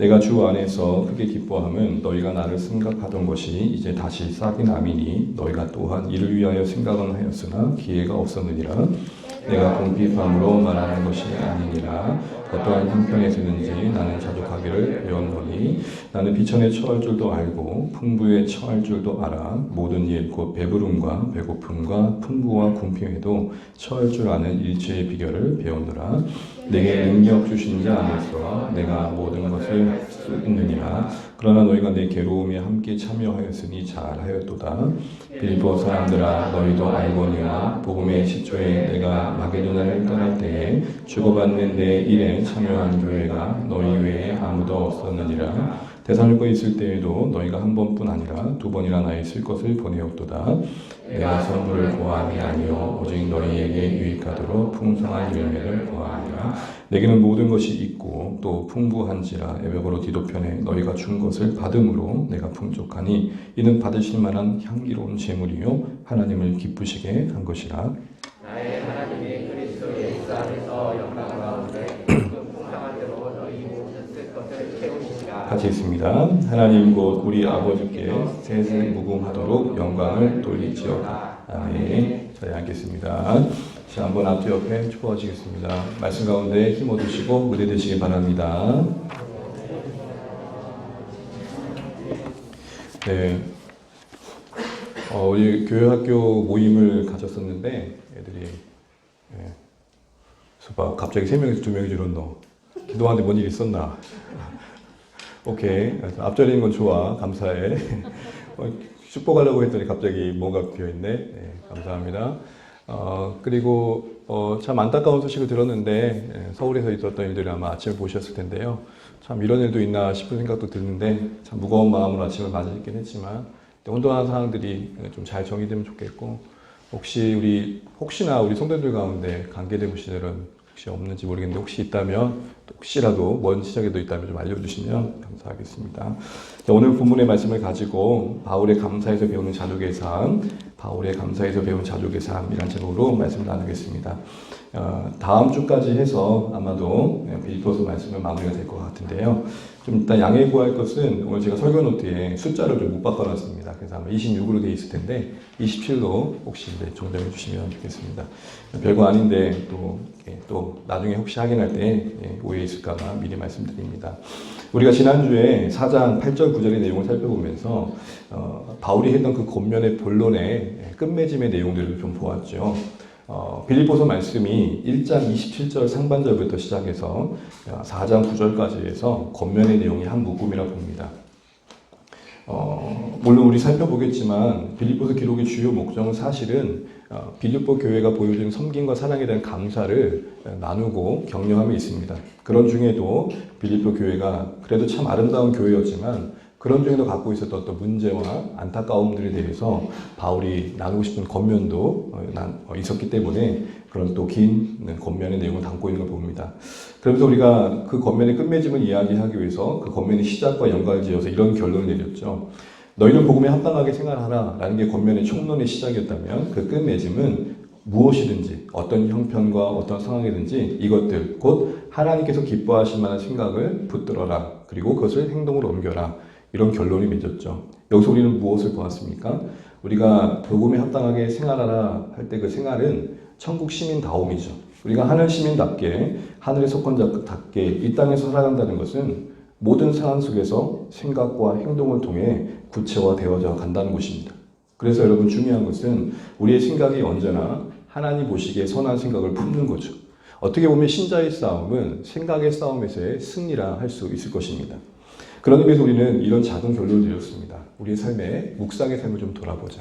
내가 주 안에서 크게 기뻐함은 너희가 나를 생각하던 것이 이제 다시 싹이 남이니 너희가 또한 이를 위하여 생각은 하였으나 기회가 없었느니라. 내가 궁핍함으로 말하는 것이 아니니라. 어떠한 형편에서든지 나는 자족하기를 배웠노니 나는 비천에 처할 줄도 알고 풍부에 처할 줄도 알아. 모든 일 곧 배부름과 배고픔과 풍부와 궁핍에도 처할 줄 아는 일체의 비결을 배우노라. 내게 능력 주신 자 안에서 내가 모든 것을 할 수 있느니라. 그러나 너희가 내 괴로움에 함께 참여하였으니 잘하였도다. 빌보 사람들아, 너희도 알거니와 복음의 시초에 내가 마게도나를 떠날 때에 주고받는 내 일에 참여한 교회가 너희 외에 아무도 없었느니라. 데살로니가에 있을 때에도 너희가 한 번뿐 아니라 두 번이나 나의 쓸 것을 보내었도다. 내가 선물을 구함이 아니요 오직 너희에게 유익하도록 풍성한 열매를 구하니라. 내게는 모든 것이 있고 또 풍부한지라. 애벽으로 디도편에 너희가 준 것을 받음으로 내가 풍족하니 이는 받으실 만한 향기로운 제물이요 하나님을 기쁘시게 한 것이라. 나의 하나님의 그리스도 예수 안에서 영광 가운데 풍성한 대로 너희 모든 쓸 것을 채우시리라. 같이 있습니다. 하나님 곧 우리 아버지께 세세 무궁하도록 영광을 돌리지어다. 아멘. 자리에 앉겠습니다. 자, 한번 앞뒤 옆에 축복하시겠습니다. 말씀 가운데 힘 얻으시고 의뢰 되시기 바랍니다. 네. 우리 교회 학교 모임을 가졌었는데 애들이 수박 갑자기 3명에서 2명이 줄었노. 그동안에 뭔 일 있었나? 오케이. 앞자리에 있는 건 좋아. 감사해. 축복하려고 했더니 갑자기 뭔가 비어있네. 네, 감사합니다. 그리고 참 안타까운 소식을 들었는데 서울에서 있었던 일들을 아마 아침에 보셨을 텐데요. 참 이런 일도 있나 싶은 생각도 드는데 참 무거운 마음으로 아침을 맞이했긴 했지만 혼돈한 상황들이 좀 잘 정리되면 좋겠고 혹시나 우리 성도들 가운데 관계된 분들은 혹시 없는지 모르겠는데 혹시 있다면 혹시라도 먼 시작에도 있다면 좀 알려주시면 감사하겠습니다. 자, 오늘 본문의 말씀을 가지고 바울의 감사에서 배우는 자족의 삶, 바울의 감사에서 배운 자족의 삶이란 제목으로 말씀을 나누겠습니다. 다음 주까지 해서 아마도 빌립보서 말씀은 마무리가 될 것 같은데요. 좀 일단 양해 구할 것은 오늘 제가 설교 노트에 숫자를 좀 못 바꿔놨습니다. 그래서 아마 26으로 되어 있을 텐데 27로 혹시 정정해 주시면 좋겠습니다. 별거 아닌데 또 나중에 혹시 확인할 때 오해 있을까봐 미리 말씀드립니다. 우리가 지난주에 4장 8절 9절의 내용을 살펴보면서 바울이 했던 그 권면의 본론의 끝맺음의 내용들을 좀 보았죠. 빌립보서 말씀이 1장 27절 상반절부터 시작해서 4장 9절까지 해서 권면의 내용이 한 묶음이라 봅니다. 물론 우리 살펴보겠지만 빌립보서 기록의 주요 목적은 사실은 빌립보 교회가 보여주는 섬김과 사랑에 대한 감사를 나누고 격려함에 있습니다. 그런 중에도 빌립보 교회가 그래도 참 아름다운 교회였지만 그런 중에도 갖고 있었던 어떤 문제와 안타까움들에 대해서 바울이 나누고 싶은 권면도 있었기 때문에 그런 또 긴 권면의 내용을 담고 있는 걸 봅니다. 그러면서 우리가 그 권면의 끝맺음을 이야기하기 위해서 그 권면의 시작과 연관을 지어서 이런 결론을 내렸죠. 너희는 복음에 합당하게 생활하라 라는 게 권면의 총론의 시작이었다면 그 끝맺음은 무엇이든지 어떤 형편과 어떤 상황이든지 이것들 곧 하나님께서 기뻐하실 만한 생각을 붙들어라. 그리고 그것을 행동으로 옮겨라. 이런 결론이 맺었죠. 여기서 우리는 무엇을 보았습니까? 우리가 복음에 합당하게 생활하라 할 때 그 생활은 천국 시민다움이죠. 우리가 하늘 시민답게 하늘에 속한 자답게 이 땅에서 살아간다는 것은 모든 상황 속에서 생각과 행동을 통해 구체화되어져 간다는 것입니다. 그래서 여러분 중요한 것은 우리의 생각이 언제나 하나님 보시기에 선한 생각을 품는 거죠. 어떻게 보면 신자의 싸움은 생각의 싸움에서의 승리라 할 수 있을 것입니다. 그런 의미에서 우리는 이런 작은 결론을 내렸습니다. 우리의 삶에 묵상의 삶을 좀 돌아보자.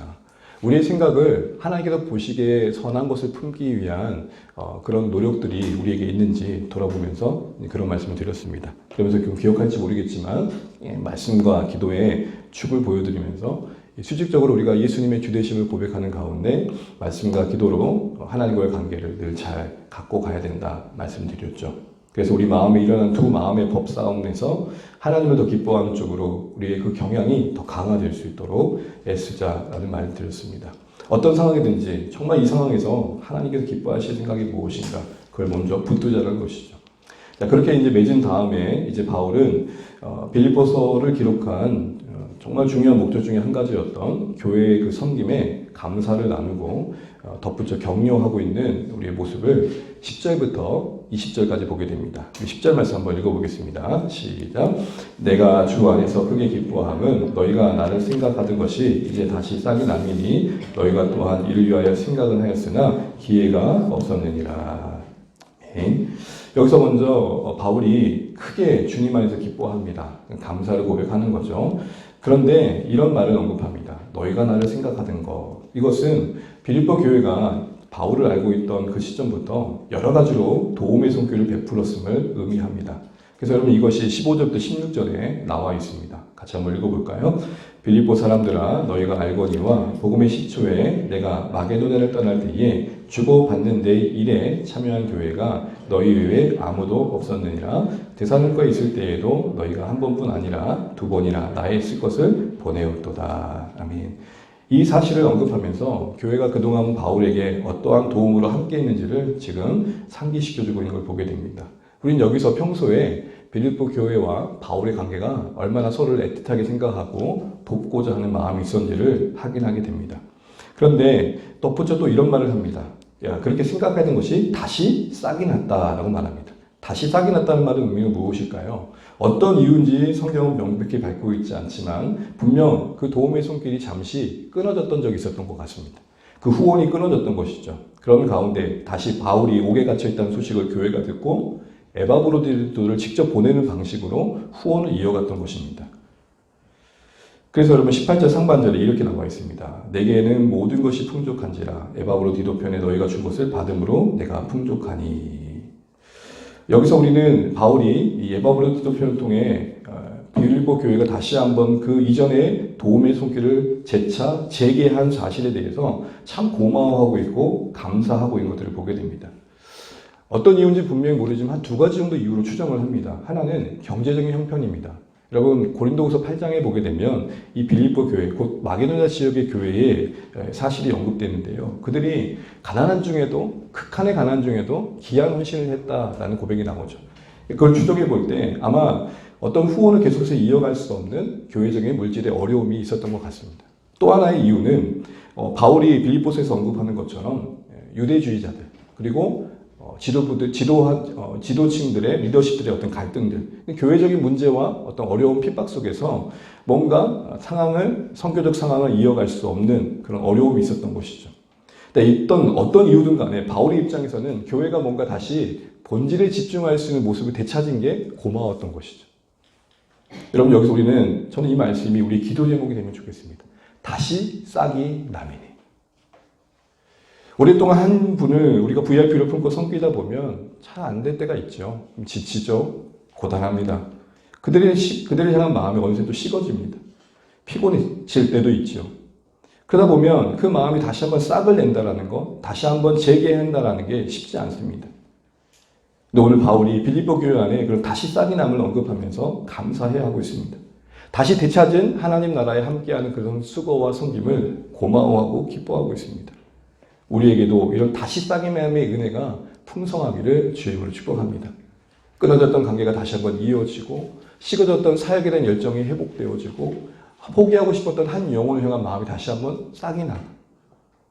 우리의 생각을 하나님께서 보시기에 선한 것을 품기 위한 그런 노력들이 우리에게 있는지 돌아보면서 그런 말씀을 드렸습니다. 그러면서 좀 기억할지 모르겠지만 말씀과 기도의 축을 보여드리면서 수직적으로 우리가 예수님의 주되심을 고백하는 가운데 말씀과 기도로 하나님과의 관계를 늘 잘 갖고 가야 된다 말씀드렸죠. 그래서 우리 마음에 일어난 두 마음의 법싸움에서 하나님을 더 기뻐하는 쪽으로 우리의 그 경향이 더 강화될 수 있도록 애쓰자라는 말을 드렸습니다. 어떤 상황이든지 정말 이 상황에서 하나님께서 기뻐하실 생각이 무엇인가 그걸 먼저 붙들자는 것이죠. 자, 그렇게 이제 맺은 다음에 이제 바울은 빌립보서를 기록한 정말 중요한 목적 중에 한 가지였던 교회의 그 섬김에 감사를 나누고 덧붙여 격려하고 있는 우리의 모습을 10절부터 20절까지 보게 됩니다. 10절 말씀 한번 읽어보겠습니다. 시작. 내가 주 안에서 크게 기뻐함은 너희가 나를 생각하던 것이 이제 다시 싹이 나미니 너희가 또한 이를 위하여 생각은 하였으나 기회가 없었느니라. 여기서 먼저 바울이 크게 주님 안에서 기뻐합니다. 감사를 고백하는 거죠. 그런데 이런 말을 언급합니다. 너희가 나를 생각하던 것. 이것은 빌립보 교회가 바울을 알고 있던 그 시점부터 여러 가지로 도움의 손길을 베풀었음을 의미합니다. 그래서 여러분 이것이 15절부터 16절에 나와 있습니다. 같이 한번 읽어볼까요? 빌립보 사람들아 너희가 알거니와 복음의 시초에 내가 마게도냐를 떠날 때에 주고받는 내 일에 참여한 교회가 너희 외에 아무도 없었느니라. 데살로니가에 있을 때에도 너희가 한 번뿐 아니라 두 번이나 나의 쓸 것을 보내었도다. 아멘. 이 사실을 언급하면서 교회가 그동안 바울에게 어떠한 도움으로 함께 했는지를 지금 상기시켜주고 있는 걸 보게 됩니다. 우린 여기서 평소에 빌립보 교회와 바울의 관계가 얼마나 서로를 애틋하게 생각하고 돕고자 하는 마음이 있었는지를 확인하게 됩니다. 그런데 덧붙여 또 이런 말을 합니다. 야, 그렇게 생각하던 것이 다시 싹이 났다라고 말합니다. 다시 싹이 났다는 말의 의미는 무엇일까요? 어떤 이유인지 성경은 명백히 밝히고 있지 않지만 분명 그 도움의 손길이 잠시 끊어졌던 적이 있었던 것 같습니다. 그 후원이 끊어졌던 것이죠. 그런 가운데 다시 바울이 옥에 갇혀 있다는 소식을 교회가 듣고 에바브로디도를 직접 보내는 방식으로 후원을 이어갔던 것입니다. 그래서 여러분 18절 상반절에 이렇게 나와 있습니다. 내게는 모든 것이 풍족한지라 에바브로디도 편에 너희가 준 것을 받음으로 내가 풍족하니. 여기서 우리는 바울이 이 에바브로디도 편을 통해 빌립보 교회가 다시 한번 그 이전의 도움의 손길을 재차 재개한 사실에 대해서 참 고마워하고 있고 감사하고 있는 것들을 보게 됩니다. 어떤 이유인지 분명히 모르지만 한 두 가지 정도 이유로 추정을 합니다. 하나는 경제적인 형편입니다. 여러분 고린도후서 8장에 보게 되면 이 빌립보 교회, 곧 마게도냐 지역의 교회에 사실이 언급되는데요. 그들이 가난한 중에도 극한의 가난 중에도 귀한 헌신을 했다라는 고백이 나오죠. 그걸 추적해 볼 때 아마 어떤 후원을 계속해서 이어갈 수 없는 교회적인 물질의 어려움이 있었던 것 같습니다. 또 하나의 이유는 바울이 빌립보서에서 언급하는 것처럼 유대주의자들 그리고 지도층들의 리더십들의 어떤 갈등들, 교회적인 문제와 어떤 어려운 핍박 속에서 뭔가 선교적 상황을 이어갈 수 없는 그런 어려움이 있었던 것이죠. 어떤 이유든 간에 바울의 입장에서는 교회가 뭔가 다시 본질에 집중할 수 있는 모습을 되찾은 게 고마웠던 것이죠. 여러분 여기서 저는 이 말씀이 우리 기도 제목이 되면 좋겠습니다. 다시 싹이 나미니. 오랫동안 한 분을 우리가 VIP로 품고 섬기다 보면 잘 안 될 때가 있죠. 지치죠. 고단합니다. 그들을 향한 마음이 어느새 또 식어집니다. 피곤해질 때도 있죠. 그러다 보면 그 마음이 다시 한번 싹을 낸다라는 거, 다시 한번 재개한다라는 게 쉽지 않습니다. 근데 오늘 바울이 빌립보 교회 안에 그런 다시 싹이 남을 언급하면서 감사해야 하고 있습니다. 다시 되찾은 하나님 나라에 함께하는 그런 수고와 섬김을 고마워하고 기뻐하고 있습니다. 우리에게도 이런 다시 싹이 남의 은혜가 풍성하기를 주의 이름으로 축복합니다. 끊어졌던 관계가 다시 한번 이어지고 식어졌던 사역에 대한 열정이 회복되어지고 포기하고 싶었던 한 영혼을 향한 마음이 다시 한번 싹이 나고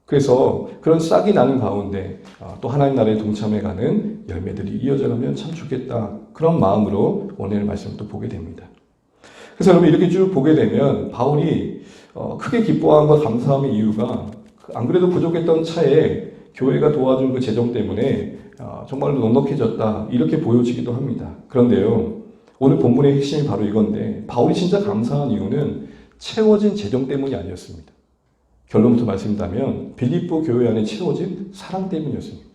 그래서 그런 싹이 나는 가운데 또 하나님 나라에 동참해가는 열매들이 이어져가면 참 좋겠다. 그런 마음으로 오늘 말씀을 또 보게 됩니다. 그래서 여러분 이렇게 쭉 보게 되면 바울이 크게 기뻐함과 감사함의 이유가 안 그래도 부족했던 차에 교회가 도와준 그 재정 때문에 정말로 넉넉해졌다 이렇게 보여지기도 합니다. 그런데요 오늘 본문의 핵심이 바로 이건데 바울이 진짜 감사한 이유는 채워진 재정 때문이 아니었습니다. 결론부터 말씀드리면 빌립보 교회 안에 채워진 사랑 때문이었습니다.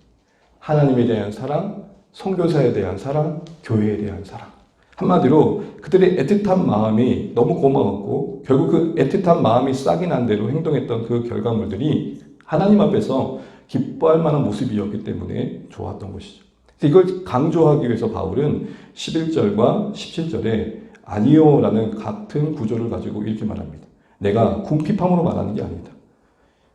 하나님에 대한 사랑, 선교사에 대한 사랑, 교회에 대한 사랑. 한마디로 그들의 애틋한 마음이 너무 고마웠고 결국 그 애틋한 마음이 싹이 난 대로 행동했던 그 결과물들이 하나님 앞에서 기뻐할 만한 모습이었기 때문에 좋았던 것이죠. 이걸 강조하기 위해서 바울은 11절과 17절에 아니요라는 같은 구조를 가지고 이렇게 말합니다. 내가 궁핍함으로 말하는 게 아니다.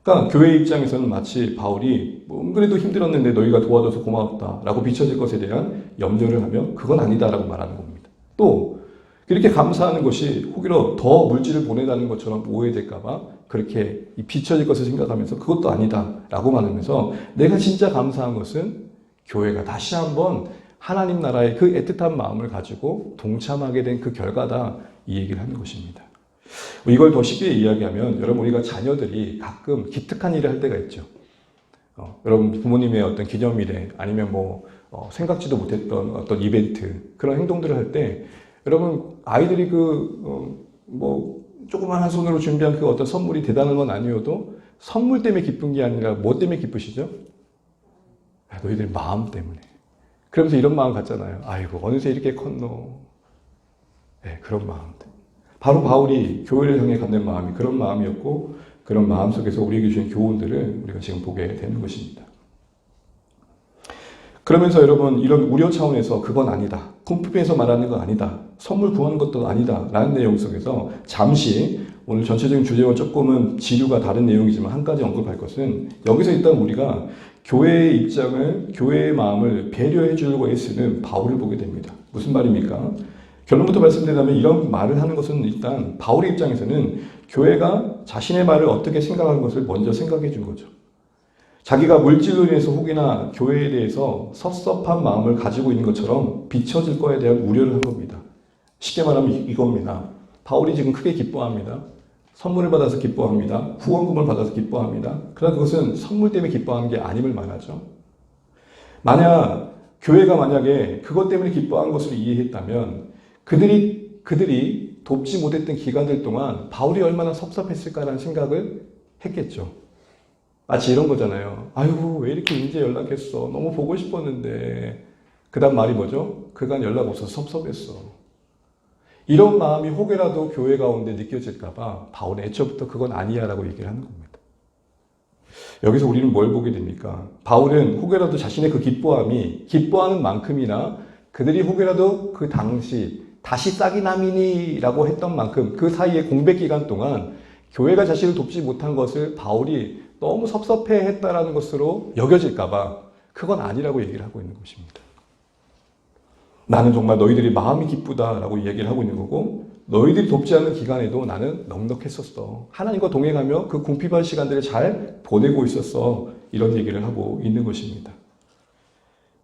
그러니까 교회 입장에서는 마치 바울이 그래도 힘들었는데 너희가 도와줘서 고마웠다라고 비춰질 것에 대한 염려를 하며 그건 아니다라고 말하는 겁니다. 또 이렇게 감사하는 것이 혹여나 더 물질을 보내다는 것처럼 오해될까봐 그렇게 비춰질 것을 생각하면서 그것도 아니다라고 말하면서 내가 진짜 감사한 것은 교회가 다시 한번 하나님 나라의 그 애틋한 마음을 가지고 동참하게 된 그 결과다, 이 얘기를 하는 것입니다. 이걸 더 쉽게 이야기하면 여러분, 우리가 자녀들이 가끔 기특한 일을 할 때가 있죠. 여러분 부모님의 어떤 기념일에 아니면 생각지도 못했던 어떤 이벤트, 그런 행동들을 할 때 여러분 아이들이 조그만한 손으로 준비한 그 어떤 선물이 대단한 건 아니어도 선물 때문에 기쁜 게 아니라 뭐 때문에 기쁘시죠? 너희들 마음 때문에. 그러면서 이런 마음 갖잖아요. 아이고 어느새 이렇게 컸노. 그런 마음들. 바로 바울이 교회를 향해 갖는 마음이 그런 마음이었고, 그런 마음 속에서 우리에게 주신 교훈들을 우리가 지금 보게 되는 것입니다. 그러면서 여러분, 이런 우려 차원에서 그건 아니다, 궁핍에서 말하는 건 아니다, 선물 구하는 것도 아니다 라는 내용 속에서 잠시 오늘 전체적인 주제와 조금은 지류가 다른 내용이지만 한 가지 언급할 것은, 여기서 일단 우리가 교회의 입장을, 교회의 마음을 배려해 주려고 애쓰는 바울을 보게 됩니다. 무슨 말입니까? 결론부터 말씀드리자면 이런 말을 하는 것은 일단 바울의 입장에서는 교회가 자신의 말을 어떻게 생각하는 것을 먼저 생각해 준 거죠. 자기가 물질로 인해서 혹이나 교회에 대해서 섭섭한 마음을 가지고 있는 것처럼 비춰질 거에 대한 우려를 한 겁니다. 쉽게 말하면 이겁니다. 바울이 지금 크게 기뻐합니다. 선물을 받아서 기뻐합니다. 후원금을 받아서 기뻐합니다. 그러나 그것은 선물 때문에 기뻐하는 게 아님을 말하죠. 교회가 만약에 그것 때문에 기뻐한 것을 이해했다면 그들이 돕지 못했던 기간들 동안 바울이 얼마나 섭섭했을까라는 생각을 했겠죠. 마치 이런 거잖아요. 아이고 왜 이렇게 이제 연락했어. 너무 보고 싶었는데. 그 다음 말이 뭐죠? 그간 연락 없어서 섭섭했어. 이런 마음이 혹여라도 교회 가운데 느껴질까봐 바울은 애초부터 그건 아니야 라고 얘기를 하는 겁니다. 여기서 우리는 뭘 보게 됩니까? 바울은 혹여라도 자신의 그 기뻐하는 만큼이나 그들이 혹여라도 그 당시 다시 싹이남이니라고 했던 만큼 그 사이에 공백 기간 동안 교회가 자신을 돕지 못한 것을 바울이 너무 섭섭해했다라는 것으로 여겨질까봐 그건 아니라고 얘기를 하고 있는 것입니다. 나는 정말 너희들이 마음이 기쁘다라고 얘기를 하고 있는 거고, 너희들이 돕지 않는 기간에도 나는 넉넉했었어. 하나님과 동행하며 그 궁핍한 시간들을 잘 보내고 있었어. 이런 얘기를 하고 있는 것입니다.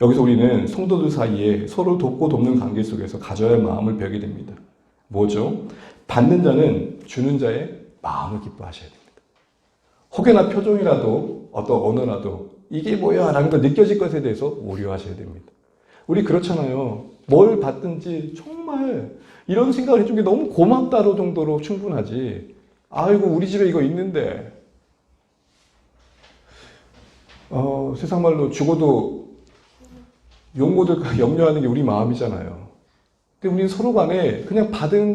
여기서 우리는 성도들 사이에 서로 돕고 돕는 관계 속에서 가져야 할 마음을 배우게 됩니다. 뭐죠? 받는 자는 주는 자의 마음을 기뻐하셔야 됩니다. 혹여나 표정이라도 어떤 언어라도 이게 뭐야 라는 걸 느껴질 것에 대해서 우려하셔야 됩니다. 우리 그렇잖아요. 뭘 받든지 정말 이런 생각을 해준 게 너무 고맙다로 정도로 충분하지. 아이고 우리 집에 이거 있는데 세상 말로 죽어도 용모들까 염려하는 게 우리 마음이잖아요. 근데 우리는 서로 간에 그냥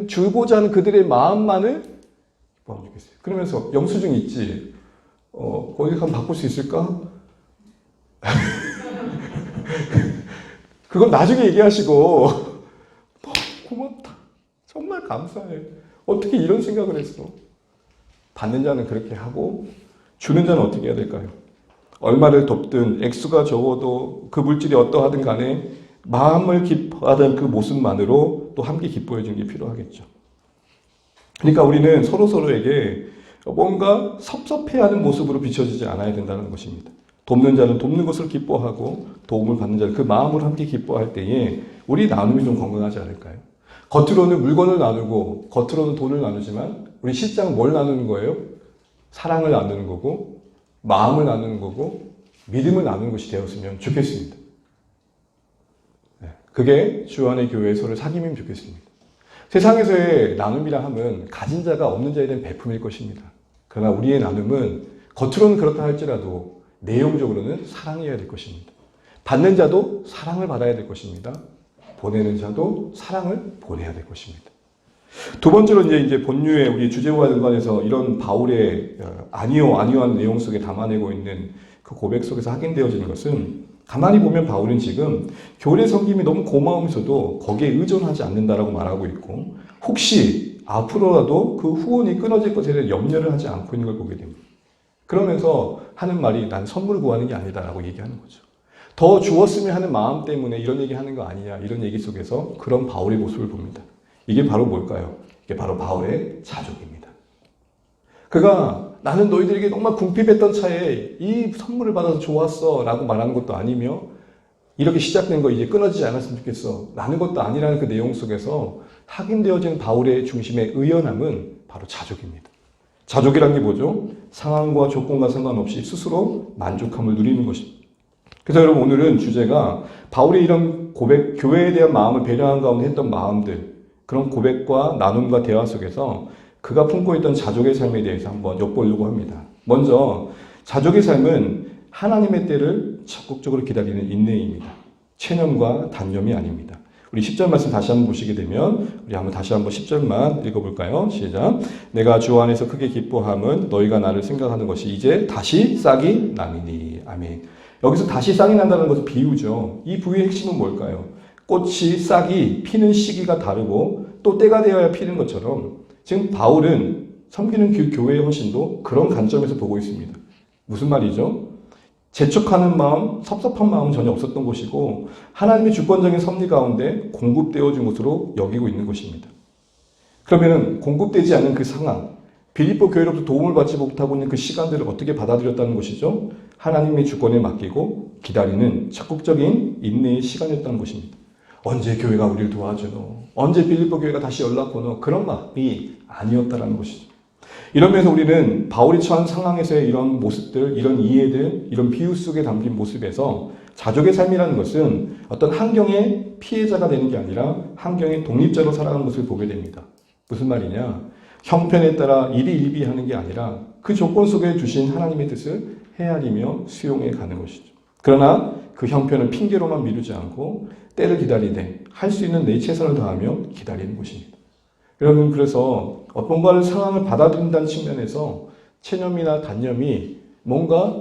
주고자 하는 그들의 마음만을 기뻐하면 좋겠어요. 그러면서 영수증 있지? 거기 가면 바꿀 수 있을까? 그건 나중에 얘기하시고 고맙다. 정말 감사해. 어떻게 이런 생각을 했어? 받는 자는 그렇게 하고 주는 자는 어떻게 해야 될까요? 얼마를 돕든 액수가 적어도 그 물질이 어떠하든 간에 마음을 기뻐하던 그 모습만으로 또 함께 기뻐해 주는 게 필요하겠죠. 그러니까 우리는 서로에게 뭔가 섭섭해하는 모습으로 비춰지지 않아야 된다는 것입니다. 돕는 자는 돕는 것을 기뻐하고 도움을 받는 자는 그 마음으로 함께 기뻐할 때에 우리 나눔이 좀 건강하지 않을까요? 겉으로는 물건을 나누고 겉으로는 돈을 나누지만 우리 실장은 뭘 나누는 거예요? 사랑을 나누는 거고 마음을 나누는 거고 믿음을 나누는 것이 되었으면 좋겠습니다. 그게 주 안의 교회의 서로 사귐이면 좋겠습니다. 세상에서의 나눔이라 함은 가진 자가 없는 자에 대한 배품일 것입니다. 그러나 우리의 나눔은 겉으로는 그렇다 할지라도 내용적으로는 사랑해야 될 것입니다. 받는 자도 사랑을 받아야 될 것입니다. 보내는 자도 사랑을 보내야 될 것입니다. 두 번째로 이제 본류의 우리 주제와 연관해서 이런 바울의 아니요한 내용 속에 담아내고 있는 그 고백 속에서 확인되어지는 것은, 가만히 보면 바울은 지금 교회 섬김이 너무 고마우면서도 거기에 의존하지 않는다라고 말하고 있고, 혹시 앞으로라도 그 후원이 끊어질 것에 대해 염려를 하지 않고 있는 걸 보게 됩니다. 그러면서 하는 말이 난 선물을 구하는 게 아니다라고 얘기하는 거죠. 더 주었으면 하는 마음 때문에 이런 얘기 하는 거 아니냐, 이런 얘기 속에서 그런 바울의 모습을 봅니다. 이게 바로 뭘까요? 이게 바로 바울의 자족입니다. 그가 나는 너희들에게 정말 궁핍했던 차에 이 선물을 받아서 좋았어 라고 말하는 것도 아니며, 이렇게 시작된 거 이제 끊어지지 않았으면 좋겠어 라는 것도 아니라는 그 내용 속에서 확인되어진 바울의 중심의 의연함은 바로 자족입니다. 자족이란 게 뭐죠? 상황과 조건과 상관없이 스스로 만족함을 누리는 것입니다. 그래서 여러분, 오늘은 주제가 바울의 이런 고백, 교회에 대한 마음을 배려한 가운데 했던 마음들, 그런 고백과 나눔과 대화 속에서 그가 품고 있던 자족의 삶에 대해서 한번 엿보려고 합니다. 먼저 자족의 삶은 하나님의 때를 적극적으로 기다리는 인내입니다. 체념과 단념이 아닙니다. 우리 10절 말씀 다시 한번 보시게 되면 우리 한번 다시 한번 10절만 읽어볼까요? 시작. 내가 주 안에서 크게 기뻐함은 너희가 나를 생각하는 것이 이제 다시 싹이 남이니. 아멘. 여기서 다시 싹이 난다는 것은 비유죠. 이 비유의 핵심은 뭘까요? 꽃이 싹이 피는 시기가 다르고 또 때가 되어야 피는 것처럼 지금 바울은 섬기는 그 교회의 헌신도 그런 관점에서 보고 있습니다. 무슨 말이죠? 재촉하는 마음, 섭섭한 마음은 전혀 없었던 것이고 하나님의 주권적인 섭리 가운데 공급되어진 것으로 여기고 있는 것입니다. 그러면 공급되지 않는 그 상황, 빌립보 교회로부터 도움을 받지 못하고 있는 그 시간들을 어떻게 받아들였다는 것이죠? 하나님의 주권에 맡기고 기다리는 적극적인 인내의 시간이었다는 것입니다. 언제 교회가 우리를 도와주노? 언제 빌립보 교회가 다시 연락 오노? 그런 마음이 아니었다는 것이죠. 이러면서 우리는 바울이 처한 상황에서의 이런 모습들, 이런 이해들, 이런 비유 속에 담긴 모습에서 자족의 삶이라는 것은 어떤 환경의 피해자가 되는 게 아니라 환경의 독립자로 살아가는 것을 보게 됩니다. 무슨 말이냐? 형편에 따라 일희일비하는 게 아니라 그 조건 속에 두신 하나님의 뜻을 헤아리며 수용해 가는 것이죠. 그러나 그 형편을 핑계로만 미루지 않고 때를 기다리되 할 수 있는 내 최선을 다하며 기다리는 것입니다. 여러분, 그래서 뭔가를 상황을 받아들인다는 측면에서 체념이나 단념이 뭔가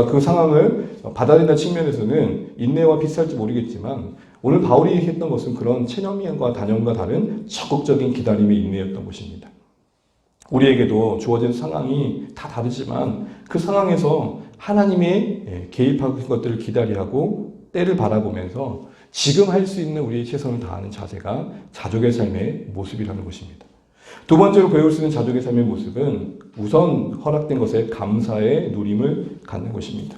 그 상황을 받아들인다는 측면에서는 인내와 비슷할지 모르겠지만 오늘 바울이 했던 것은 그런 체념과 단념과 다른 적극적인 기다림의 인내였던 것입니다. 우리에게도 주어진 상황이 다 다르지만 그 상황에서 하나님의 개입하는 것들을 기다리하고 때를 바라보면서 지금 할 수 있는 우리의 최선을 다하는 자세가 자족의 삶의 모습이라는 것입니다. 두 번째로 배울 수 있는 자족의 삶의 모습은 우선 허락된 것에 감사의 누림을 갖는 것입니다.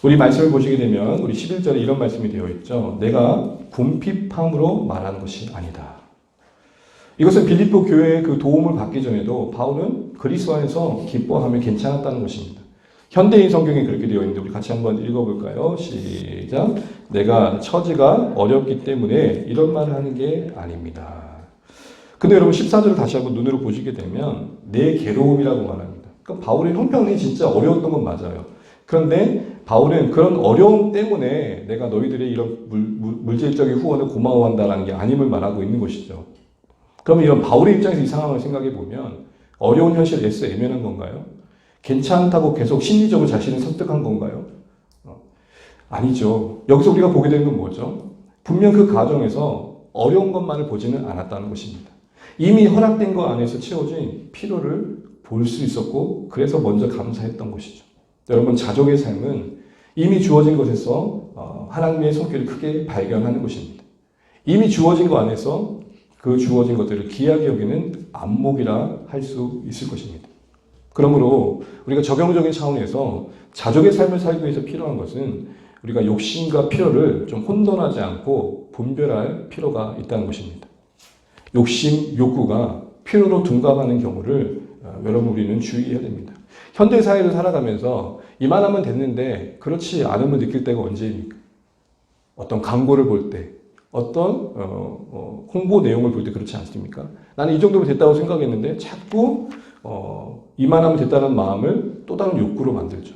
우리 말씀을 보시게 되면 우리 11절에 이런 말씀이 되어 있죠. 내가 궁핍함으로 말하는 것이 아니다. 이것은 빌립보 교회의 그 도움을 받기 전에도 바울은 그리스도 안에서 기뻐하면 괜찮았다는 것입니다. 현대인 성경에 그렇게 되어 있는데 우리 같이 한번 읽어볼까요? 시작. 내가 처지가 어렵기 때문에 이런 말을 하는 게 아닙니다. 근데 여러분 14절을 다시 한번 눈으로 보시게 되면 내 괴로움이라고 말합니다. 그러니까 바울의 형편이 진짜 어려웠던 건 맞아요. 그런데 바울은 그런 어려움 때문에 내가 너희들의 이런 물질적인 후원을 고마워한다는 게 아님을 말하고 있는 것이죠. 그러면 이런 바울의 입장에서 이 상황을 생각해 보면 어려운 현실 애써 애면한 건가요? 괜찮다고 계속 심리적으로 자신을 설득한 건가요? 아니죠. 여기서 우리가 보게 되는 건 뭐죠? 분명 그 가정에서 어려운 것만을 보지는 않았다는 것입니다. 이미 허락된 것 안에서 채워진 필요를 볼 수 있었고 그래서 먼저 감사했던 것이죠. 여러분, 자족의 삶은 이미 주어진 것에서 하나님의 손길을 크게 발견하는 것입니다. 이미 주어진 것 안에서 그 주어진 것들을 귀하게 여기는 안목이라 할 수 있을 것입니다. 그러므로 우리가 적용적인 차원에서 자족의 삶을 살기 위해서 필요한 것은 우리가 욕심과 필요를 좀 혼돈하지 않고 분별할 필요가 있다는 것입니다. 욕심, 욕구가 필요로 둔갑하는 경우를 여러분 우리는 주의해야 됩니다. 현대 사회를 살아가면서 이만하면 됐는데 그렇지 않으면 느낄 때가 언제입니까? 어떤 광고를 볼 때, 어떤 홍보 내용을 볼 때 그렇지 않습니까? 나는 이 정도면 됐다고 생각했는데 자꾸 이만하면 됐다는 마음을 또 다른 욕구로 만들죠.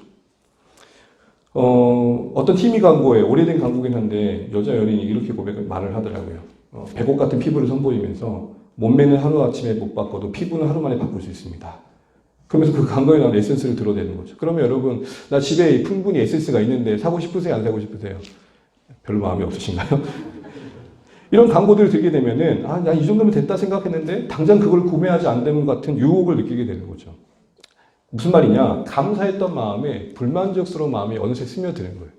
어떤 TV 광고에 오래된 광고긴 한데 여자 연예인이 이렇게 말을 하더라고요. 백옥 같은 피부를 선보이면서 몸매는 하루아침에 못 바꿔도 피부는 하루 만에 바꿀 수 있습니다. 그러면서 그 광고에 나온 에센스를 들어대는 거죠. 그러면 여러분, 나 집에 충분히 에센스가 있는데 사고 싶으세요? 안 사고 싶으세요? 별로 마음이 없으신가요? 이런 광고들을 들게 되면은, 난 이 정도면 됐다 생각했는데, 당장 그걸 구매하지 않는 것 같은 유혹을 느끼게 되는 거죠. 무슨 말이냐? 감사했던 마음에 불만족스러운 마음이 어느새 스며드는 거예요.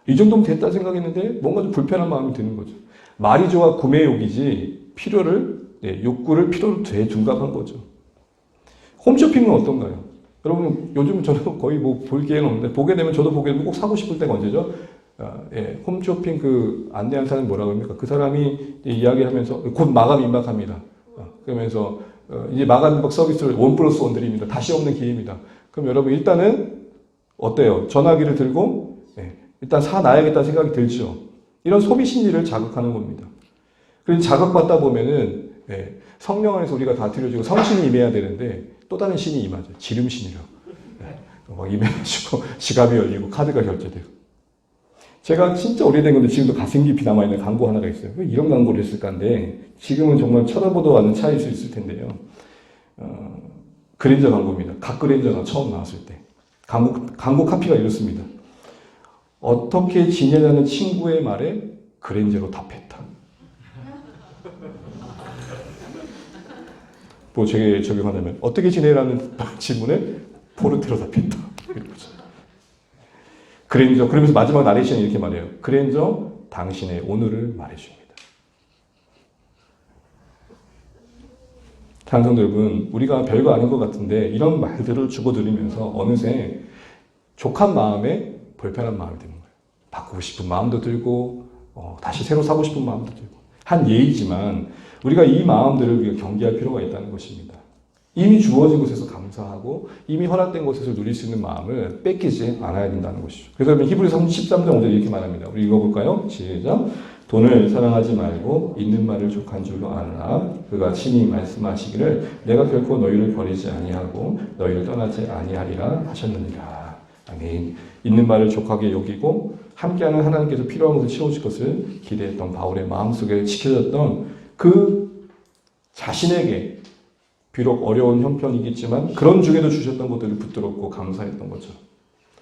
이 정도면 됐다 생각했는데 뭔가 좀 불편한 마음이 드는 거죠. 말이 좋아 구매욕이지 욕구를 필요로 재둔갑한 거죠. 홈쇼핑은 어떤가요? 여러분 요즘 저는 거의 뭐 볼 기회는 없는데 보게 되면 저도 보게 되면 꼭 사고 싶을 때가 언제죠? 홈쇼핑 그 안내한 사람이 뭐라고 합니까? 그 사람이 이야기하면서 곧 마감 임박합니다. 그러면서 이제 마감 임박 서비스를 1+1 드립니다. 다시 없는 기회입니다. 그럼 여러분 일단은 어때요? 전화기를 들고 일단 사놔야겠다는 생각이 들죠. 이런 소비 심리를 자극하는 겁니다. 그래서 자극받다 보면은 성령 안에서 우리가 다 들여지고 성신이 임해야 되는데 또 다른 신이 임하죠. 지름신이요. 막 임해가지고 지갑이 열리고 카드가 결제되고. 제가 진짜 오래된 건데 지금도 가슴 깊이 남아있는 광고 하나가 있어요. 왜 이런 광고를 했을까인데 지금은 정말 쳐다보도 않는 차일 수 있을 텐데요. 그랜저 광고입니다. 각 그랜저가 처음 나왔을 때. 광고 카피가 이렇습니다. 어떻게 지내냐는 친구의 말에 그랜저로 답했다. 뭐 제게 적용하자면 어떻게 지내라는 질문에 포르테로 답했다. 그랜저 그러면서 마지막 나레이션이 이렇게 말해요. 그랜저 당신의 오늘을 말해줍니다. 사랑하는 여러분, 우리가 별거 아닌 것 같은데 이런 말들을 주고 들으면서 어느새 족한 마음에 불편한 마음이 드는 거예요. 바꾸고 싶은 마음도 들고 다시 새로 사고 싶은 마음도 들고 한 예이지만 우리가 이 마음들을 경계할 필요가 있다는 것입니다. 이미 주어진 곳에서 감사하고 이미 허락된 곳에서 누릴 수 있는 마음을 뺏기지 않아야 된다는 것이죠. 그래서 히브리서 13장 5절 이렇게 말합니다. 우리 읽어볼까요? 시작. 돈을 사랑하지 말고 있는 말을 족한 줄로 아느라 그가 친히 말씀하시기를 내가 결코 너희를 버리지 아니하고 너희를 떠나지 아니하리라 하셨느니라. 아멘. 있는 말을 족하게 여기고 함께하는 하나님께서 필요한 것을 채워줄 것을 기대했던 바울의 마음속에 지켜졌던 그 자신에게 비록 어려운 형편이겠지만 그런 중에도 주셨던 것들을 붙들었고 감사했던 거죠.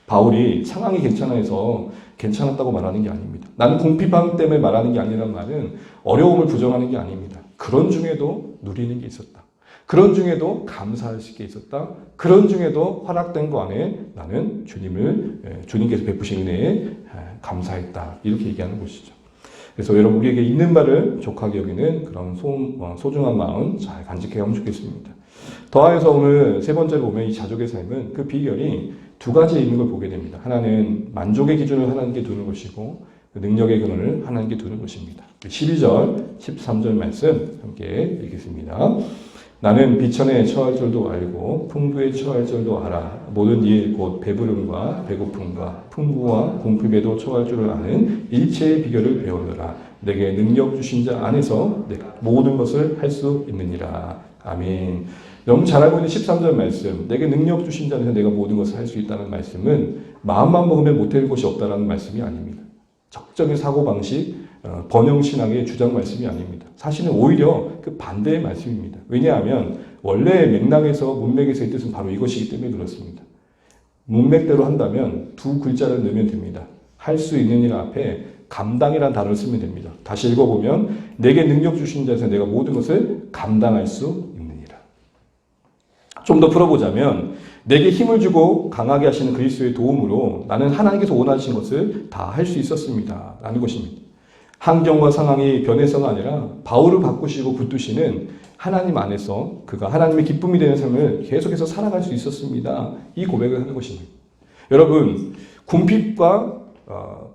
바울이 상황이 괜찮아 해서 괜찮았다고 말하는 게 아닙니다. 나는 궁핍함 때문에 말하는 게 아니란 말은 어려움을 부정하는 게 아닙니다. 그런 중에도 누리는 게 있었다. 그런 중에도 감사할 수 있게 있었다. 그런 중에도 허락된 거 안에 나는 주님께서 베푸신 은혜에 감사했다. 이렇게 얘기하는 것이죠. 그래서 여러분 우리에게 있는 바를 족하게 여기는 그런 소중한 마음 잘 간직해가면 좋겠습니다. 더하여서 오늘 세 번째로 보면 이 자족의 삶은 그 비결이 두 가지 있는 걸 보게 됩니다. 하나는 만족의 기준을 하나님께 두는 것이고 능력의 근원을 하나님께 두는 것입니다. 12절, 13절 말씀 함께 읽겠습니다. 나는 비천에 처할 줄도 알고 풍부에 처할 줄도 알아. 모든 일 곧 배부름과 배고픔과 풍부와 궁핍에도 처할 줄을 아는 일체의 비결을 배우느라. 내게 능력 주신 자 안에서 내가 모든 것을 할 수 있느니라. 아멘. 너무 잘 알고 있는 13절 말씀. 내게 능력 주신 자 안에서 내가 모든 것을 할 수 있다는 말씀은 마음만 먹으면 못할 것이 없다는 말씀이 아닙니다. 적정의 사고방식, 번영신앙의 주장 말씀이 아닙니다. 사실은 오히려 그 반대의 말씀입니다. 왜냐하면 원래 맥락에서 문맥에서의 뜻은 바로 이것이기 때문에 그렇습니다. 문맥대로 한다면 두 글자를 넣으면 됩니다. 할 수 있는 일 앞에 감당이라는 단어를 쓰면 됩니다. 다시 읽어보면 내게 능력 주신 자에서 내가 모든 것을 감당할 수 있느니라. 좀 더 풀어보자면 내게 힘을 주고 강하게 하시는 그리스도의 도움으로 나는 하나님께서 원하신 것을 다 할 수 있었습니다. 라는 것입니다. 환경과 상황이 변해서가 아니라 바울을 바꾸시고 붙드시는 하나님 안에서 그가 하나님의 기쁨이 되는 삶을 계속해서 살아갈 수 있었습니다. 이 고백을 하는 것입니다. 여러분, 궁핍과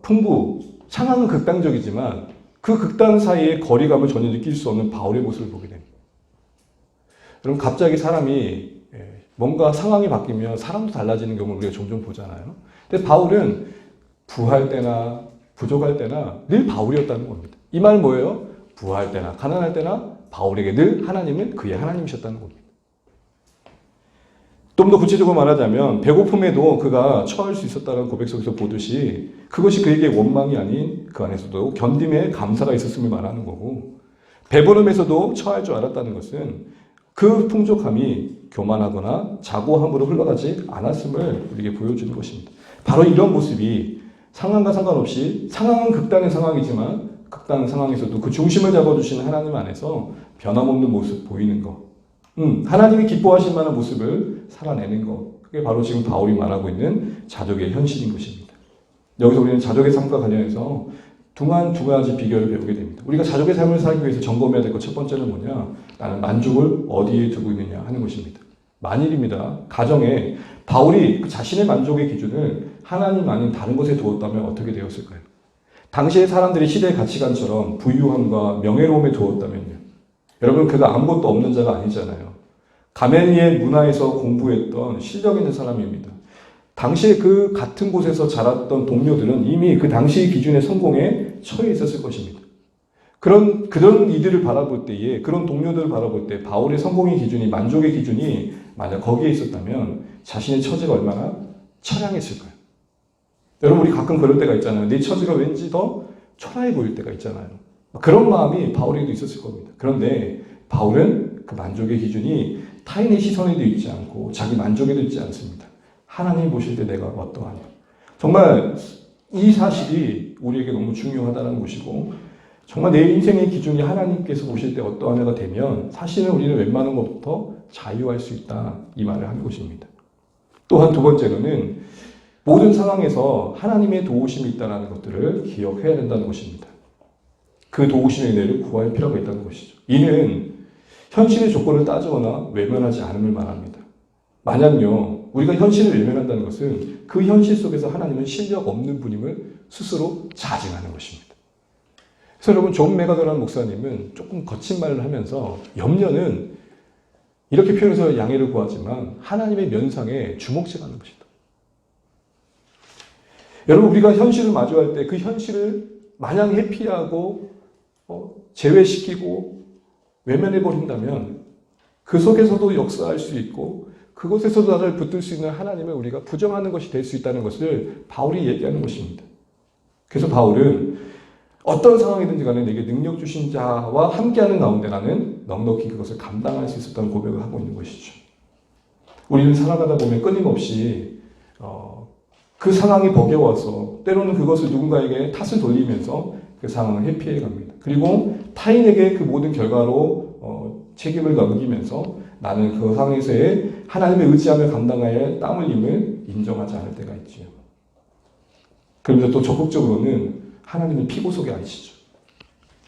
풍부, 상황은 극단적이지만 그 극단 사이의 거리감을 전혀 느낄 수 없는 바울의 모습을 보게 됩니다. 여러분, 갑자기 사람이 뭔가 상황이 바뀌면 사람도 달라지는 경우를 우리가 종종 보잖아요. 근데 바울은 부할 때나 부족할 때나 늘 바울이었다는 겁니다. 이 말은 뭐예요? 부할 때나 가난할 때나 바울에게 늘 하나님은 그의 하나님이셨다는 겁니다. 좀 더 구체적으로 말하자면 배고픔에도 그가 처할 수 있었다는 고백 속에서 보듯이 그것이 그에게 원망이 아닌 그 안에서도 견딤의 감사가 있었음을 말하는 거고 배부름에서도 처할 줄 알았다는 것은 그 풍족함이 교만하거나 자고함으로 흘러가지 않았음을 우리에게 보여주는 것입니다. 바로 이런 모습이 상황과 상관없이 상황은 극단의 상황이지만 극단의 상황에서도 그 중심을 잡아주시는 하나님 안에서 변함없는 모습 보이는 것. 하나님이 기뻐하실 만한 모습을 살아내는 것. 그게 바로 지금 바울이 말하고 있는 자족의 현실인 것입니다. 여기서 우리는 자족의 삶과 관련해서 두 가지 비결을 배우게 됩니다. 우리가 자족의 삶을 살기 위해서 점검해야 될 것 첫 번째는 뭐냐? 나는 만족을 어디에 두고 있느냐 하는 것입니다. 만일입니다. 가정에 바울이 그 자신의 만족의 기준을 하나님 아닌 다른 것에 두었다면 어떻게 되었을까요? 당시의 사람들이 시대의 가치관처럼 부유함과 명예로움에 두었다면요. 여러분, 그가 아무것도 없는 자가 아니잖아요. 가멜리엘 문화에서 공부했던 실력 있는 사람입니다. 당시에 그 같은 곳에서 자랐던 동료들은 이미 그 당시의 기준의 성공에 처해 있었을 것입니다. 그런 이들을 바라볼 때에, 그런 동료들을 바라볼 때 바울의 성공의 기준이, 만족의 기준이 만약 거기에 있었다면 자신의 처지가 얼마나 처량했을까요? 여러분, 우리 가끔 그럴 때가 있잖아요. 내 처지가 왠지 더 초라해 보일 때가 있잖아요. 그런 마음이 바울에게도 있었을 겁니다. 그런데 바울은 그 만족의 기준이 타인의 시선에도 있지 않고 자기 만족에도 있지 않습니다. 하나님 보실 때 내가 어떠하냐. 정말 이 사실이 우리에게 너무 중요하다는 것이고, 정말 내 인생의 기준이 하나님께서 보실 때 어떠하냐가 되면 사실은 우리는 웬만한 것부터 자유할 수 있다, 이 말을 하는 것입니다. 또한 두 번째로는 모든 상황에서 하나님의 도우심이 있다는 것들을 기억해야 된다는 것입니다. 그 도우심의 은혜를 구할 필요가 있다는 것이죠. 이는 현실의 조건을 따지거나 외면하지 않음을 말합니다. 만약요, 우리가 현실을 외면한다는 것은 그 현실 속에서 하나님은 실력 없는 분임을 스스로 자증하는 것입니다. 그래서 여러분, 존 메가더라는 목사님은 조금 거친 말을 하면서 염려는 이렇게 표현해서 양해를 구하지만 하나님의 면상에 주먹질하는 것이다. 여러분, 우리가 현실을 마주할 때 그 현실을 마냥 회피하고 제외시키고 외면해버린다면 그 속에서도 역사할 수 있고 그곳에서도 나를 붙들 수 있는 하나님을 우리가 부정하는 것이 될 수 있다는 것을 바울이 얘기하는 것입니다. 그래서 바울은 어떤 상황이든지 간에 내게 능력 주신 자와 함께하는 가운데 나는 넉넉히 그것을 감당할 수 있었다는 고백을 하고 있는 것이죠. 우리는 살아가다 보면 끊임없이 그 상황이 버겨와서 때로는 그것을 누군가에게 탓을 돌리면서 그 상황을 회피해 갑니다. 그리고 타인에게 그 모든 결과로 책임을 넘기면서 나는 그 상황에서의 하나님의 의지함을 감당해야 할 땀 흘림을 인정하지 않을 때가 있지요. 그러면서 또 적극적으로는 하나님은 피고 속에 아니시죠.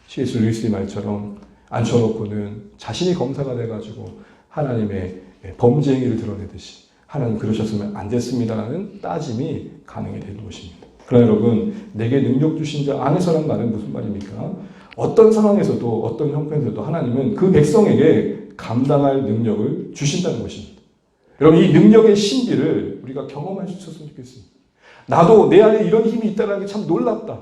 C.S. 루이스의 말처럼 앉혀놓고는 자신이 검사가 돼가지고 하나님의 범죄 행위를 드러내듯이 하나님 그러셨으면 안 됐습니다라는 따짐이 가능해 되는 것입니다. 그러나 여러분, 내게 능력 주신 자 안에서란 말은 무슨 말입니까? 어떤 상황에서도 어떤 형편에서도 하나님은 그 백성에게 감당할 능력을 주신다는 것입니다. 여러분, 이 능력의 신비를 우리가 경험할 수 있었으면 좋겠습니다. 나도 내 안에 이런 힘이 있다는 게 참 놀랍다.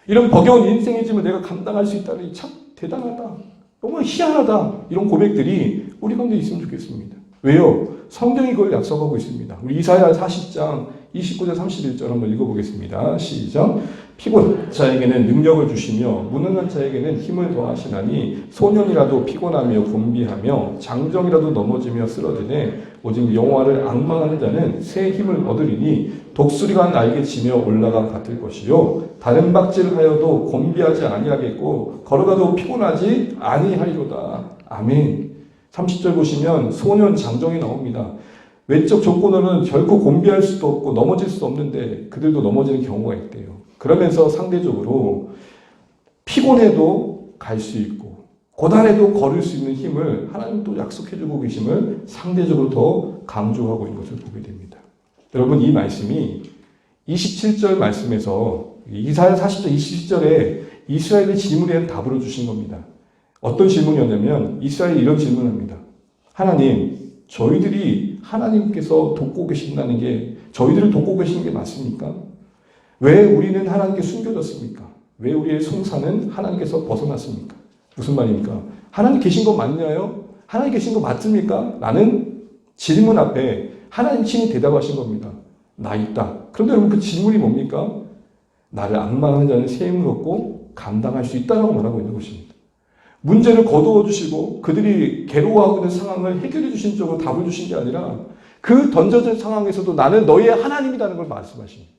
이런 버거운 인생의 짐을 내가 감당할 수 있다는 게 참 대단하다. 정말 희한하다. 이런 고백들이 우리 가운데 있으면 좋겠습니다. 왜요? 성경이 그걸 약속하고 있습니다. 우리 이사야 40장 29절 31절 한번 읽어보겠습니다. 시작. 피곤한 자에게는 능력을 주시며 무능한 자에게는 힘을 더하시나니 소년이라도 피곤하며 곤비하며 장정이라도 넘어지며 쓰러지네 오직 여호와를 앙망하는 자는 새 힘을 얻으리니 독수리가 날개치며 올라가 같을 것이요 다른 박질을 하여도 곤비하지 아니하겠고 걸어가도 피곤하지 아니하리로다. 아멘. 30절 보시면 소년 장정이 나옵니다. 외적 조건으로는 결코 곤비할 수도 없고 넘어질 수도 없는데 그들도 넘어지는 경우가 있대요. 그러면서 상대적으로 피곤해도 갈 수 있고 고단해도 걸을 수 있는 힘을 하나님 또 약속해주고 계심을 상대적으로 더 강조하고 있는 것을 보게 됩니다. 여러분, 이 말씀이 27절 말씀에서 이사야 40절 27절에 이스라엘의 질문에 대한 답으로 주신 겁니다. 어떤 질문이었냐면 이스라엘이 이런 질문을 합니다. 하나님, 저희들이 하나님께서 돕고 계신다는 게 저희들을 돕고 계시는 게 맞습니까? 왜 우리는 하나님께 숨겨졌습니까? 왜 우리의 송사는 하나님께서 벗어났습니까? 무슨 말입니까? 하나님 계신 거 맞나요? 하나님 계신 거 맞습니까? 라는 질문 앞에 하나님 친히 대답하신 겁니다. 나 있다. 그런데 여러분, 그 질문이 뭡니까? 나를 앙망하는 자는 새 힘을 얻고 감당할 수 있다라고 말하고 있는 것입니다. 문제를 거두어 주시고 그들이 괴로워하고 있는 상황을 해결해 주신 쪽으로 답을 주신 게 아니라 그 던져진 상황에서도 나는 너희의 하나님이라는 걸 말씀하십니다.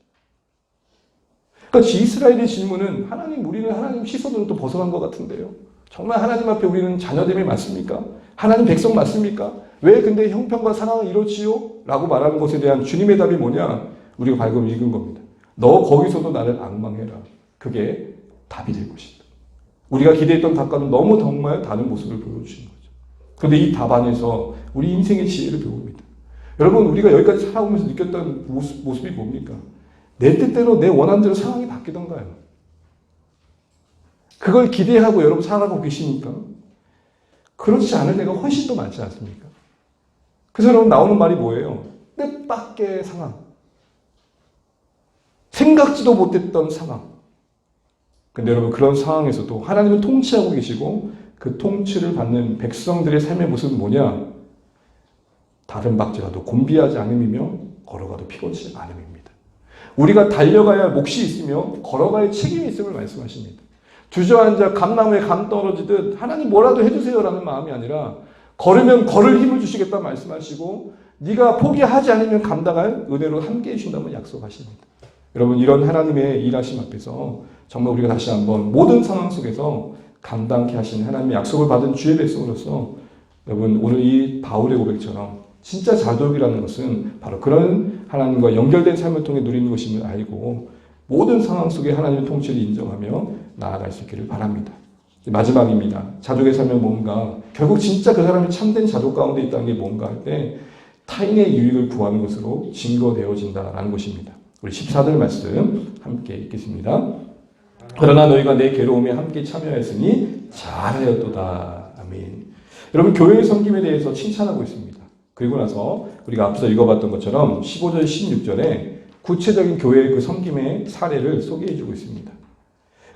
그러니까 이스라엘의 질문은 하나님, 우리는 하나님 시선으로 또 벗어난 것 같은데요. 정말 하나님 앞에 우리는 자녀됨이 맞습니까? 하나님 백성 맞습니까? 왜 근데 형편과 상황은 이렇지요? 라고 말하는 것에 대한 주님의 답이 뭐냐? 우리가 밝으면 읽은 겁니다. 너 거기서도 나를 앙망해라. 그게 답이 될 것이다. 우리가 기대했던 답과는 너무 정말 다른 모습을 보여주시는 거죠. 그런데 이 답 안에서 우리 인생의 지혜를 배웁니다. 여러분, 우리가 여기까지 살아오면서 느꼈던 모습이 뭡니까? 내 뜻대로 내 원하는 상황이 바뀌던가요? 그걸 기대하고 여러분 살아가고 계시니까? 그렇지 않을 때가 훨씬 더 많지 않습니까? 그래서 여러분 나오는 말이 뭐예요? 뜻밖의 상황. 생각지도 못했던 상황. 근데 여러분 그런 상황에서도 하나님은 통치하고 계시고 그 통치를 받는 백성들의 삶의 모습은 뭐냐? 다른 박제라도 곤비하지 않음이며 걸어가도 피곤치 않음입니다. 우리가 달려가야 할 몫이 있으며 걸어가야 할 책임이 있음을 말씀하십니다. 주저앉아 감나무에 감 떨어지듯 하나님 뭐라도 해주세요라는 마음이 아니라 걸으면 걸을 힘을 주시겠다 말씀하시고 네가 포기하지 않으면 감당할 은혜로 함께해 주신다면 약속하십니다. 여러분 이런 하나님의 일하심 앞에서 정말 우리가 다시 한번 모든 상황 속에서 감당케 하시는 하나님의 약속을 받은 주의 백성으로서 여러분 오늘 이 바울의 고백처럼 진짜 자족이라는 것은 바로 그런 하나님과 연결된 삶을 통해 누리는 것임을 알고 모든 상황 속에 하나님의 통치를 인정하며 나아갈 수 있기를 바랍니다. 마지막입니다. 자족의 삶은 뭔가 결국 진짜 그 사람이 참된 자족 가운데 있다는 게 뭔가 할 때 타인의 유익을 구하는 것으로 증거되어진다라는 것입니다. 우리 14절 말씀 함께 읽겠습니다. 그러나 너희가 내 괴로움에 함께 참여하였으니 잘하였도다. 아멘. 여러분 교회의 섬김에 대해서 칭찬하고 있습니다. 그리고 나서 우리가 앞서 읽어봤던 것처럼 15절 16절에 구체적인 교회의 그 섬김의 사례를 소개해주고 있습니다.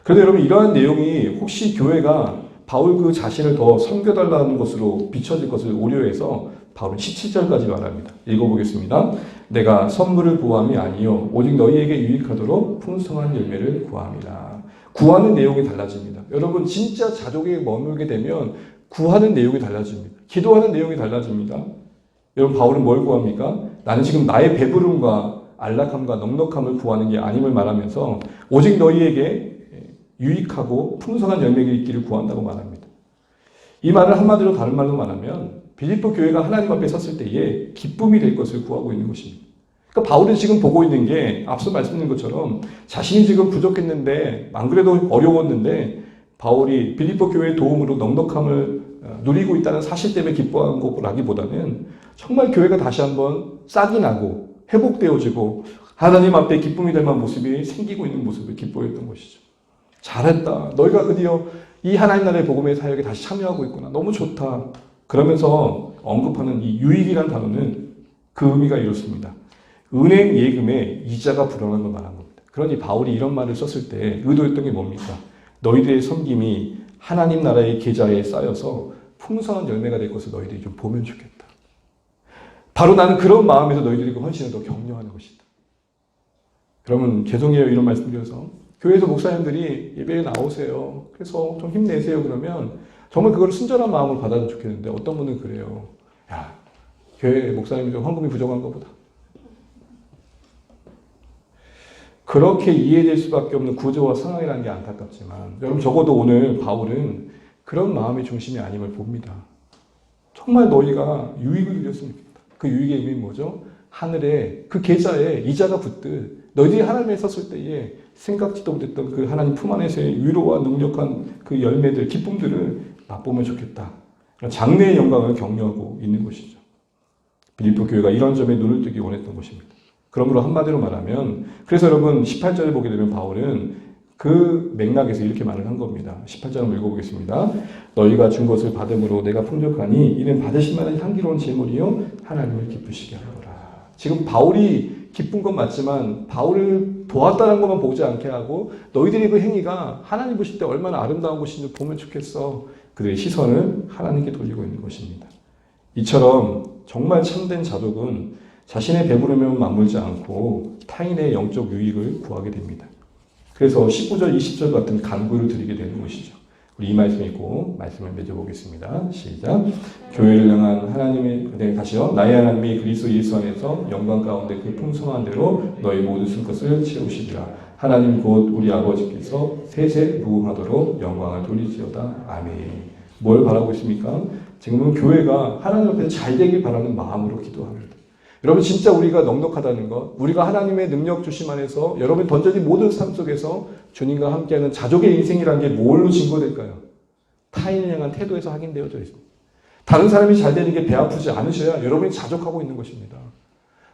그런데 여러분 이러한 내용이 혹시 교회가 바울 그 자신을 더 섬겨달라는 것으로 비춰질 것을 우려해서 바울은 17절까지 말합니다. 읽어보겠습니다. 내가 선물을 구함이 아니요 오직 너희에게 유익하도록 풍성한 열매를 구함이라. 구하는 내용이 달라집니다. 여러분 진짜 자족에 머물게 되면 구하는 내용이 달라집니다. 기도하는 내용이 달라집니다. 여러분 바울은 뭘 구합니까? 나는 지금 나의 배부름과 안락함과 넉넉함을 구하는 게 아님을 말하면서 오직 너희에게 유익하고 풍성한 열매가 있기를 구한다고 말합니다. 이 말을 한마디로 다른 말로 말하면 빌립보 교회가 하나님 앞에 섰을 때에 기쁨이 될 것을 구하고 있는 것입니다. 그러니까 바울이 지금 보고 있는 게 앞서 말씀드린 것처럼 자신이 지금 부족했는데 안 그래도 어려웠는데 바울이 빌립보 교회의 도움으로 넉넉함을 누리고 있다는 사실 때문에 기뻐한 것라기보다는 정말 교회가 다시 한번 싹이 나고 회복되어지고 하나님 앞에 기쁨이 될 만한 모습이 생기고 있는 모습을 기뻐했던 것이죠. 잘했다. 너희가 드디어 이 하나님 나라의 복음의 사역에 다시 참여하고 있구나. 너무 좋다. 그러면서 언급하는 이 유익이라는 단어는 그 의미가 이렇습니다. 은행 예금에 이자가 불어나는 걸 말한 겁니다. 그러니 바울이 이런 말을 썼을 때 의도했던 게 뭡니까? 너희들의 섬김이 하나님 나라의 계좌에 쌓여서 풍성한 열매가 될 것을 너희들이 좀 보면 좋겠다. 바로 나는 그런 마음에서 너희들이 그 헌신을 더 격려하는 것이다. 그러면 죄송해요 이런 말씀드려서 교회에서 목사님들이 예배에 나오세요. 그래서 좀 힘내세요. 그러면 정말 그걸 순전한 마음으로 받아도 좋겠는데 어떤 분은 그래요. 야, 교회 목사님이 좀 헌금이 부족한가 보다. 그렇게 이해될 수밖에 없는 구조와 상황이라는 게 안타깝지만 여러분 적어도 오늘 바울은 그런 마음의 중심이 아님을 봅니다. 정말 너희가 유익을 누렸으면 좋겠다. 그 유익의 의미는 뭐죠? 하늘에 그 계좌에 이자가 붙듯 너희들이 하나님에 섰을 때에 생각지도 못했던 그 하나님 품 안에서의 위로와 능력한 그 열매들, 기쁨들을 맛보면 좋겠다. 장래의 영광을 격려하고 있는 것이죠. 빌립보 교회가 이런 점에 눈을 뜨기 원했던 것입니다. 그러므로 한마디로 말하면 그래서 여러분 18절을 보게 되면 바울은 그 맥락에서 이렇게 말을 한 겁니다. 18절 한번 읽어보겠습니다. 너희가 준 것을 받음으로 내가 풍족하니 이는 받으실 만한 향기로운 제물이요 하나님을 기쁘시게 하노라. 지금 바울이 기쁜 건 맞지만 바울을 도왔다는 것만 보지 않게 하고 너희들의 그 행위가 하나님 보실 때 얼마나 아름다운 것인지 보면 좋겠어. 그들의 시선을 하나님께 돌리고 있는 것입니다. 이처럼 정말 참된 자족은 자신의 배부름에만 맞물지 않고 타인의 영적 유익을 구하게 됩니다. 그래서 19절, 20절 같은 간구를 드리게 되는 것이죠. 우리 이 말씀 읽고 말씀을 맺어보겠습니다. 시작. 교회를 향한 하나님의, 다시요. 나의 하나님이 그리스도 예수 안에서 영광 가운데 그 풍성한 대로 너희 모든 것을 채우시리라. 하나님 곧 우리 아버지께서 세세 무궁하도록 영광을 돌리지어다. 아멘. 뭘 바라고 있습니까? 지금은 교회가 하나님 앞에 잘 되길 바라는 마음으로 기도합니다. 여러분 진짜 우리가 넉넉하다는 것, 우리가 하나님의 능력 주심 안에서 여러분 던져진 모든 삶 속에서 주님과 함께하는 자족의 인생이라는 게 뭘로 증거될까요? 타인을 향한 태도에서 확인되어져 있습니다. 다른 사람이 잘 되는 게 배 아프지 않으셔야 여러분이 자족하고 있는 것입니다.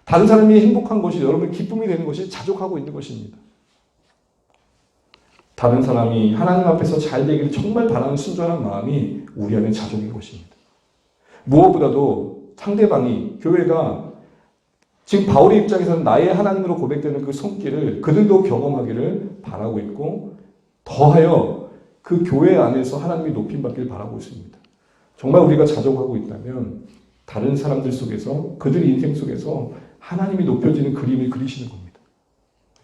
다른 사람이 행복한 것이 여러분의 기쁨이 되는 것이 자족하고 있는 것입니다. 다른 사람이 하나님 앞에서 잘 되기를 정말 바라는 순전한 마음이 우리 안에 자족인 것입니다. 무엇보다도 상대방이, 교회가 지금 바울의 입장에서는 나의 하나님으로 고백되는 그 손길을 그들도 경험하기를 바라고 있고 더하여 그 교회 안에서 하나님이 높임받기를 바라고 있습니다. 정말 우리가 자족하고 있다면 다른 사람들 속에서 그들의 인생 속에서 하나님이 높여지는 그림을 그리시는 겁니다.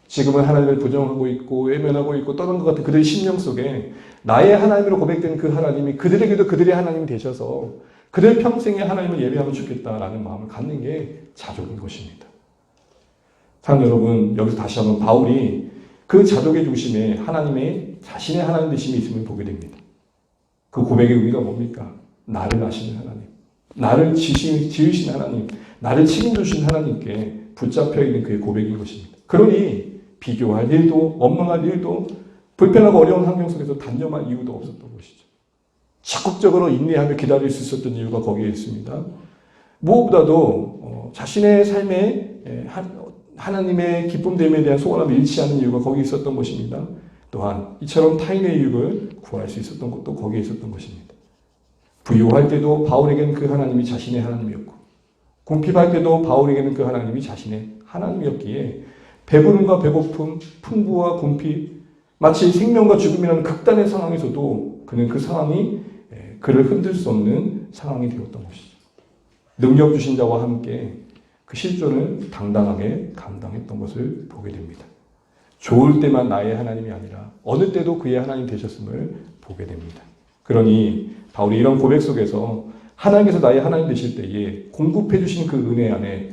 지금은 하나님을 부정하고 있고 외면하고 있고 떠난 것 같은 그들의 심령 속에 나의 하나님으로 고백되는 그 하나님이 그들에게도 그들의 하나님이 되셔서 그들 평생에 하나님을 예배하면 좋겠다라는 마음을 갖는 게 자족인 것입니다. 사랑하는 여러분, 여기서 다시 한번 바울이 그 자족의 중심에 하나님의 자신의 하나님 되심이 있음을 보게 됩니다. 그 고백의 의미가 뭡니까? 나를 아시는 하나님, 나를 지으신 하나님, 나를 책임져주신 하나님께 붙잡혀 있는 그의 고백인 것입니다. 그러니 비교할 일도 원망할 일도 불편하고 어려운 환경 속에서 단념할 이유도 없었던 것이죠. 적극적으로 인내하며 기다릴 수 있었던 이유가 거기에 있습니다. 무엇보다도 자신의 삶에 하나님의 기쁨됨에 대한 소원함을 잃지 않는 이유가 거기에 있었던 것입니다. 또한 이처럼 타인의 유익을 구할 수 있었던 것도 거기에 있었던 것입니다. 부유할 때도 바울에게는 그 하나님이 자신의 하나님이었고 궁핍할 때도 바울에게는 그 하나님이 자신의 하나님이었기에 배부름과 배고픔, 풍부와 궁핍, 마치 생명과 죽음이라는 극단의 상황에서도 그는 그 상황이 그를 흔들 수 없는 상황이 되었던 것이죠. 능력 주신 자와 함께 그 실존을 당당하게 감당했던 것을 보게 됩니다. 좋을 때만 나의 하나님이 아니라 어느 때도 그의 하나님 되셨음을 보게 됩니다. 그러니 바울이 이런 고백 속에서 하나님께서 나의 하나님 되실 때에 공급해 주신 그 은혜 안에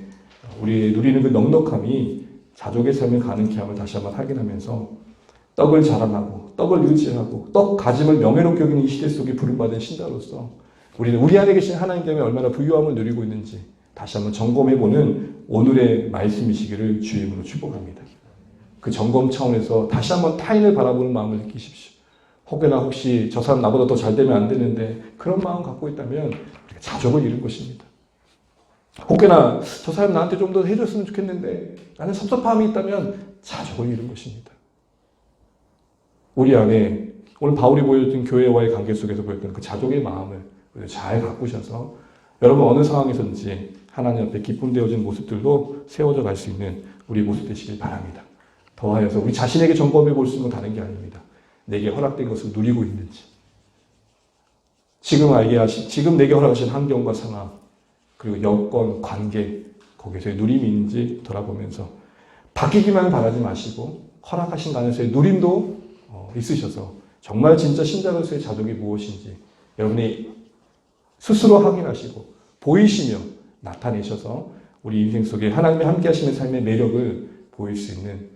우리 누리는 그 넉넉함이 자족의 삶을 가능케 함을 다시 한번 확인하면서 떡을 자랑하고 떡을 의지하고 떡 가짐을 명예롭게 여기는 이 시대 속에 부름받은 신자로서 우리는 우리 안에 계신 하나님 때문에 얼마나 부유함을 누리고 있는지 다시 한번 점검해보는 오늘의 말씀이시기를 주의 이름으로 축복합니다. 그 점검 차원에서 다시 한번 타인을 바라보는 마음을 느끼십시오. 혹여나 혹시 저 사람 나보다 더 잘 되면 안 되는데 그런 마음 갖고 있다면 자족을 잃은 것입니다. 혹여나 저 사람 나한테 좀 더 해줬으면 좋겠는데 나는 섭섭함이 있다면 자족을 잃은 것입니다. 우리 안에 오늘 바울이 보여준 교회와의 관계 속에서 보였던 그 자족의 마음을 잘 가꾸셔서 여러분 어느 상황에서든지 하나님 앞에 기쁨되어진 모습들도 세워져 갈 수 있는 우리 모습 되시길 바랍니다. 더하여서 우리 자신에게 점검해 볼 수 있는 건 다른 게 아닙니다. 내게 허락된 것을 누리고 있는지, 지금 내게 허락하신 환경과 상황, 그리고 여건, 관계, 거기서의 누림이 있는지 돌아보면서 바뀌기만 바라지 마시고 허락하신 간에서의 누림도 있으셔서 정말 진짜 신자로서의 자족이 무엇인지 여러분이 스스로 확인하시고 보이시며 나타내셔서 우리 인생 속에 하나님의 함께 하시는 삶의 매력을 보일 수 있는